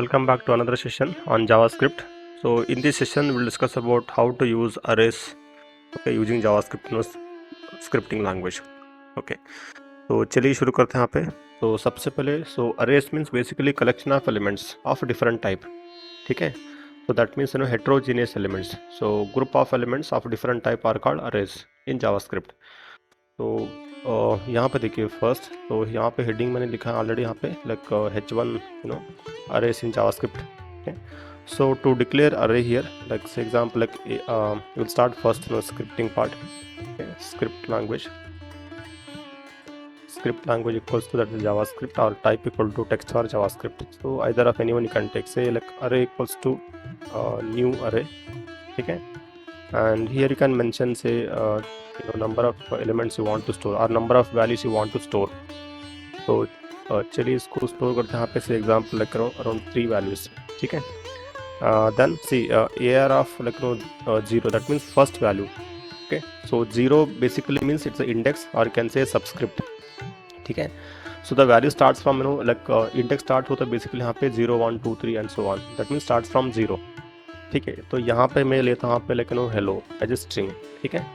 Welcome back to another session on JavaScript. So in this session we'll discuss about how to use arrays using JavaScript scripting language. Okay, तो चलिए शुरू करते हैं यहाँ पे. तो सबसे पहले arrays means basically collection of elements of different type. ठीक है, so that means heterogeneous elements. So group of elements of different type are called arrays in JavaScript. तो यहाँ पे देखिए फर्स्ट, तो यहाँ पे हेडिंग मैंने लिखा है ऑलरेडी यहाँ पे like h1 arrays in JavaScript. Okay, so to declare array here, like say example, like we'll start first scripting part. Okay, script language equals to that is JavaScript, or type equal to text or JavaScript. So either of anyone you can take, say like array equals to new array. Okay, and here you can mention say number of elements you want to store or number of values you want to store. तो चलिए इसको store करते हैं यहाँ पे से example like around 3 values. ठीक है, then see AR of like 0, that means first value. Okay, so 0 basically means its index or can say subscript. ठीक है, so the value starts from like index start होता है basically यहाँ पे 0 1 2 3 and so on, that means start from 0. ठीक है, तो यहाँ पे मैं लेता हूँ यहाँ पे like hello as a string. ठीक है,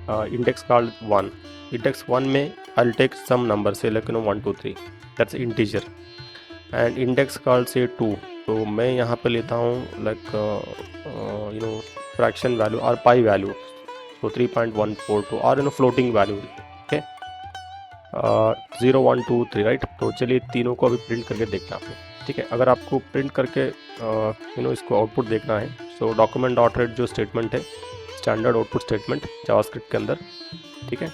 इंडेक्स कॉल्ड 1. इंडेक्स 1 में I'll take some number say like 1 2 3, that's integer, and index called say 2. तो मैं यहाँ पे लेता हूँ like fraction value or pi value, so 3.142 or floating value. okay, 0 1 2 3 right. तो चलिए तीनों को अभी प्रिंट करके देखना आपने. ठीक है, अगर आपको प्रिंट करके इसको आउटपुट देखना है, सो डॉक्यूमेंट डॉट रीड जो स्टेटमेंट है, स्टैंडर्ड आउटपुट स्टेटमेंट जावास्क्रिप्ट के अंदर. ठीक है,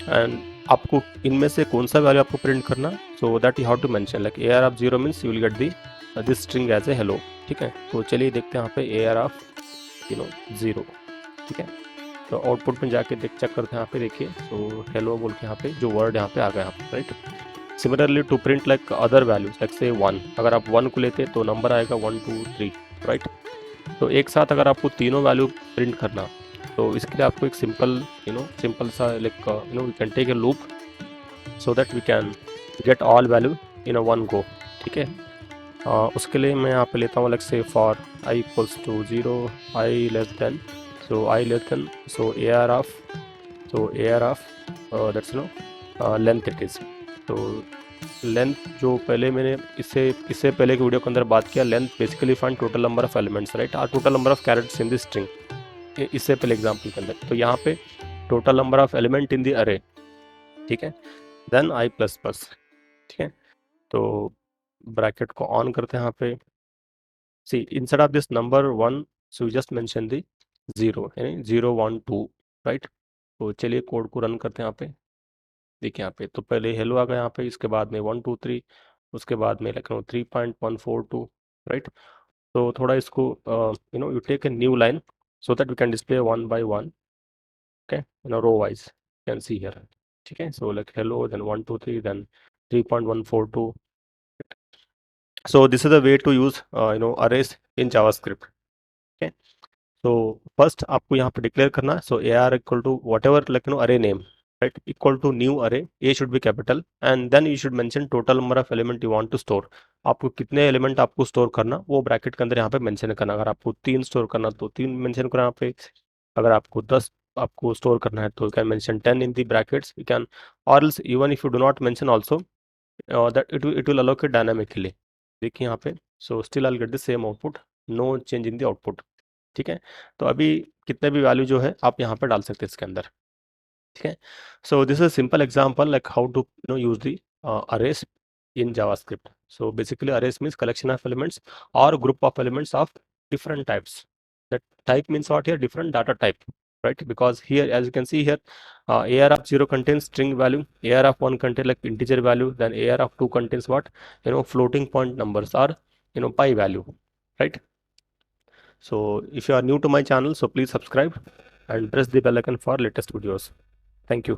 एंड आपको इनमें से कौन सा वैल्यू आपको प्रिंट करना, so that you have to mention like AR of 0 means you will get this string as a hello. ठीक है, तो चलिए देखते हैं यहाँ पे AR ऑफ 0. ठीक है, तो आउटपुट में जाके चेक करते हैं यहाँ पे. देखिए तो हेलो बोल के यहाँ पे जो वर्ड यहाँ पे आ गया यहाँ पे, right. Similarly to print like other values like say 1, अगर आप 1 को लेते तो नंबर आएगा 1 2 3, राइट. तो एक साथ अगर आपको तीनों वैल्यू प्रिंट करना, तो इसके लिए आपको एक सिंपल सा like we can take a loop so that we can get all value in a one go. ठीक है, उसके लिए मैं यहाँ पे लेता हूँ like say for i equals to 0 i less than, so i less than, so AR of that's length it is. तो लेंथ जो पहले मैंने इससे पहले के वीडियो के अंदर बात किया, length basically find total number of elements, right, और total number of characters in the string. इससे पहले एग्जाम्पल के अंदर, तो यहाँ पे total number of element in the array. ठीक है, देन i प्लस प्लस. ठीक है, तो ब्रैकेट को ऑन करते हैं यहाँ पे. See instead of this number 1, so just mention the 0, यानी 0 1 2, राइट. तो चलिए कोड को रन करते हैं यहाँ पे. देखिए यहाँ पे तो पहले हेलो आ गया यहाँ पे, इसके बाद में 1 2 3, उसके बाद में लिख रहा हूँ 3.142, राइट. तो थोड़ा इसको you take a new line so that we can display one by one, okay, row wise you can see here. ठीक है, so like hello, then 1 2 3, then 3.142. so this is the way to use arrays in JavaScript. okay, so first आपको यहाँ पे declare करना, so AR equal to whatever like array name, right, equal to new array, A should be capital, and then you should mention total number of element you want to store. आपको कितने element आपको store करना वो bracket के अंदर यहाँ पे mention करना. अगर आपको 3 स्टोर करना तो 3 मेंशन करना यहाँ पे. अगर आपको 10 आपको स्टोर करना है तो you can mention 10 in the brackets. You can, और else even if you do not mention also that it will allocate dynamically. देखिए यहाँ पे, so still I will get the same output, no change in the output. ठीक है, तो अभी कितने भी वैल्यू जो है आप यहाँ पे डाल सकते हैं इसके अंदर. ठीक है, so this is simple example like how to use the arrays in JavaScript. So basically arrays means collection of elements or group of elements of different types. That type means what here? Different data type, right? Because here, as you can see here, AR of 0 contains string value, AR of 1 contains like integer value, then AR of 2 contains what? Floating point numbers or pi value, right? So if you are new to my channel, so please subscribe and press the bell icon for latest videos. Thank you.